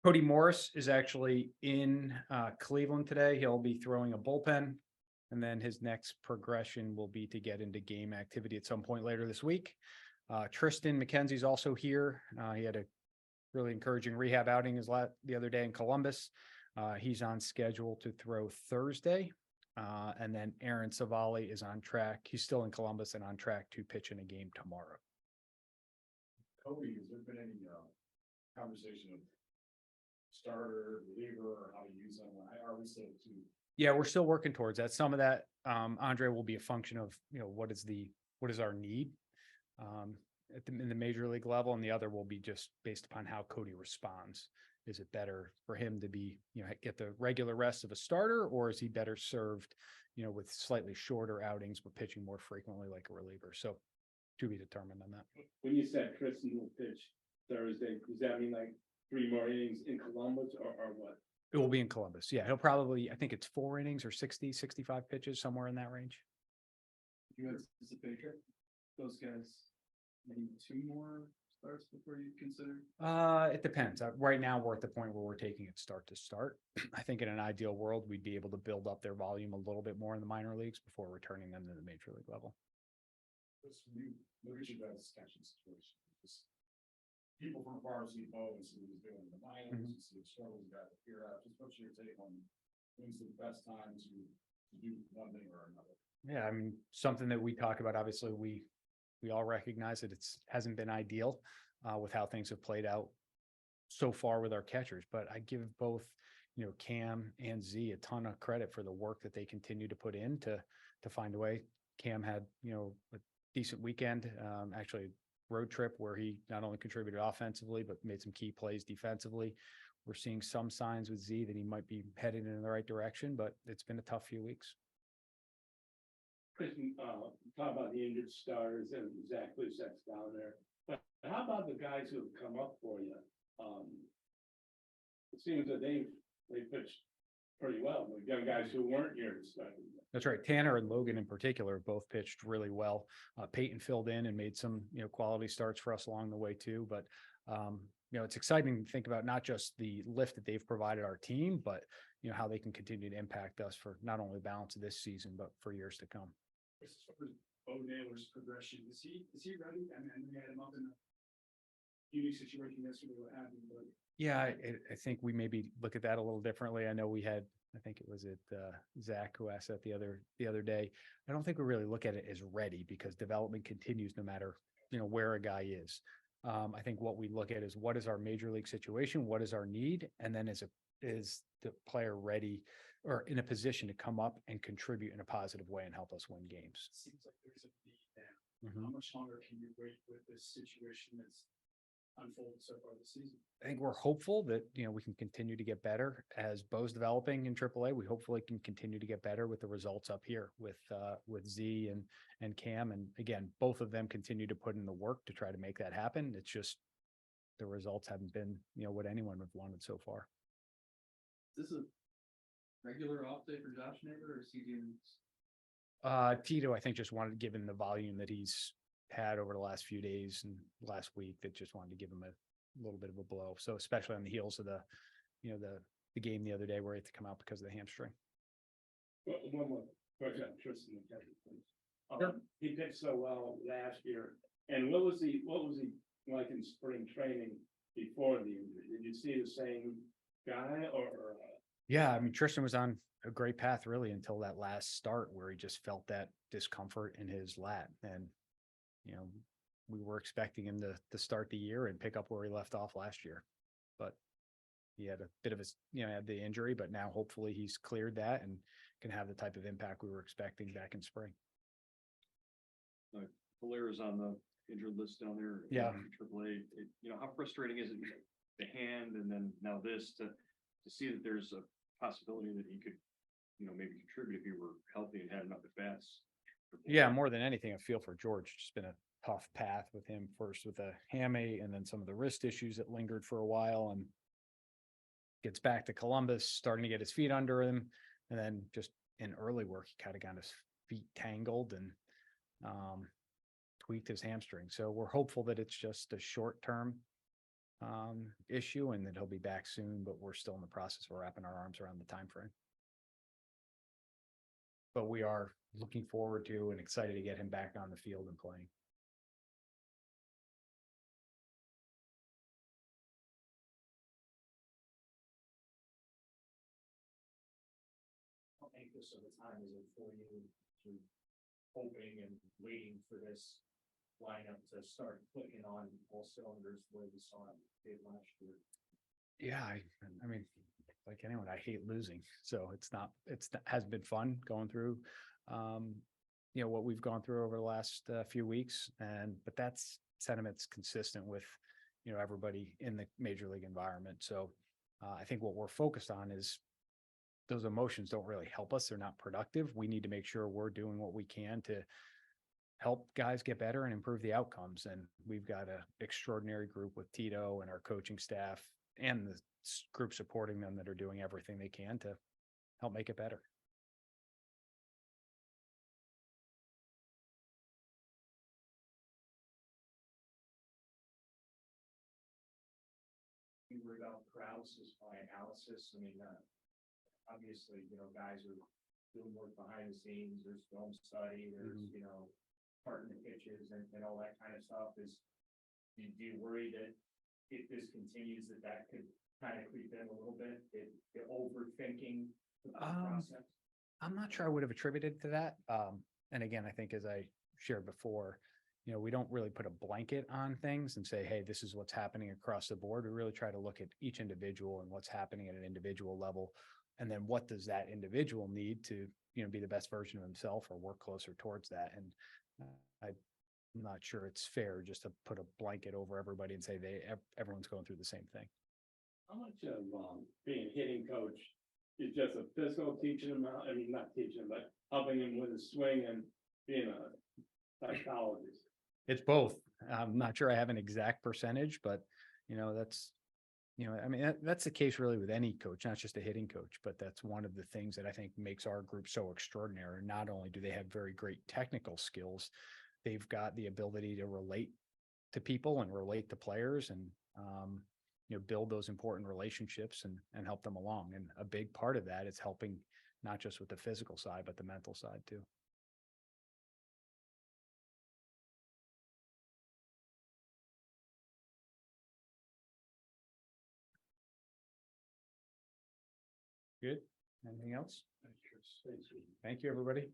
Cody Morris is actually in Cleveland today. He'll be throwing a bullpen. And then his next progression will be to get into game activity at some point later this week. Tristan McKenzie's also here. He had a really encouraging rehab outing the other day in Columbus. He's on schedule to throw Thursday. And then Aaron Savali is on track. He's still in Columbus and on track to pitch in a game tomorrow. Cody, has there been any conversation of starter, reliever, or how to use them? Are we still too? Yeah, we're still working towards that. Some of that, Andre, will be a function of, what is our need in the major league level, and the other will be just based upon how Cody responds. Is it better for him to be, get the regular rest of a starter, or is he better served, with slightly shorter outings but pitching more frequently like a reliever? So to be determined on that. When you said Tristan will pitch Thursday, does that mean like 3 more innings in Columbus or what? It will be in Columbus. Yeah, he'll probably, I think it's 4 innings or 60, 65 pitches, somewhere in that range. You anticipate those guys maybe 2 more starts before you consider? It depends. Right now, we're at the point where we're taking it start to start. I think in an ideal world, we'd be able to build up their volume a little bit more in the minor leagues before returning them to the major league level. When you look at your guys' catching situation, just people from afar see Bo and see what he's doing in the minors, you see the struggles you got to figure out. Just what's your take on when's the best time to do one thing or another? Yeah, I mean, something that we talk about, obviously, we all recognize that hasn't been ideal with how things have played out so far with our catchers, but I give both, Cam and Z a ton of credit for the work that they continue to put in to find a way. Cam had, a decent weekend, actually road trip where he not only contributed offensively, but made some key plays defensively. We're seeing some signs with Z that he might be heading in the right direction, but it's been a tough few weeks. Kristen, talk about the injured starters and Zach Lusak's down there. But how about the guys who have come up for you? It seems that they pitched pretty well. The young guys who weren't here to start. That's right. Tanner and Logan in particular both pitched really well. Peyton filled in and made some, quality starts for us along the way too. But, it's exciting to think about not just the lift that they've provided our team, but, how they can continue to impact us for not only the balance of this season, but for years to come. As far as Bo Naylor's progression, is he ready? And we had him up in a unique situation yesterday, what happened, but yeah, I think we maybe look at that a little differently. I know we had, I think it was Zach who asked that the other day. I don't think we really look at it as ready because development continues no matter, where a guy is. I think what we look at is what is our major league situation? What is our need? And then is the player ready or in a position to come up and contribute in a positive way and help us win games? it seems like there's a need now. How much longer can you wait with this situation that's unfolded so far this season? I think we're hopeful that, we can continue to get better as Bo's developing in AAA. We hopefully can continue to get better with the results up here with Z and Cam. And again, both of them continue to put in the work to try to make that happen. It's just the results haven't been, what anyone would have wanted so far. Is this a regular off day for Josh Neighbor or is he doing? Tito, I think, just wanted, given the volume that he's had over the last few days and last week, that just wanted to give him a little bit of a blow. So especially on the heels of the game the other day where he had to come out because of the hamstring. One more question, Tristan McKenzie, please. Sure. He pitched so well last year. And what was he like in spring training before the injury? Did you see the same guy or? Yeah, I mean, Tristan was on a great path really until that last start where he just felt that discomfort in his lat. And, we were expecting him to start the year and pick up where he left off last year. But he had a bit of had the injury, but now hopefully he's cleared that and can have the type of impact we were expecting back in spring. Valera's on the injured list down there. Yeah. AAA. How frustrating is it? The hand and then now this to see that there's a possibility that he could, maybe contribute if he were healthy and had enough at bats. Yeah, more than anything, I feel for George. It's just been a tough path with him, first with a hammy and then some of the wrist issues that lingered for a while, and gets back to Columbus, starting to get his feet under him. And then just in early work, he kind of got his feet tangled and tweaked his hamstring. So we're hopeful that it's just a short term issue and that he'll be back soon, but we're still in the process of wrapping our arms around the time frame. But we are looking forward to and excited to get him back on the field and playing. How anxious of a time is it for you to hoping and waiting for this lineup to start clicking on all cylinders where we saw it did last year? Yeah, I mean, like anyone, I hate losing. So has been fun going through, what we've gone through over the last few weeks. But that's sentiment's consistent with, everybody in the major league environment. So I think what we're focused on is those emotions don't really help us. They're not productive. We need to make sure we're doing what we can to help guys get better and improve the outcomes. And we've got an extraordinary group with Tito and our coaching staff and the group supporting them that are doing everything they can to help make it better. You worry about paralysis by analysis. I mean, obviously, guys are doing work behind the scenes. There's film study, there's, parting the pitches and all that kind of stuff. Do you worry that if this continues, that could kind of creep in a little bit, the overthinking the process? I'm not sure I would have attributed to that. And again, I think as I shared before, we don't really put a blanket on things and say, hey, this is what's happening across the board. We really try to look at each individual and what's happening at an individual level. And then what does that individual need to, be the best version of himself or work closer towards that. And I'm not sure it's fair just to put a blanket over everybody and say everyone's going through the same thing. How much of being a hitting coach is just a physical teaching him out? I mean, not teaching, but helping him with his swing and being a psychologist. It's both. I'm not sure I have an exact percentage, but that's, that's the case really with any coach, not just a hitting coach, but that's one of the things that I think makes our group so extraordinary. Not only do they have very great technical skills, they've got the ability to relate to people and relate to players and, build those important relationships and help them along. And a big part of that is helping not just with the physical side, but the mental side too. Good. Anything else? Thank you, everybody.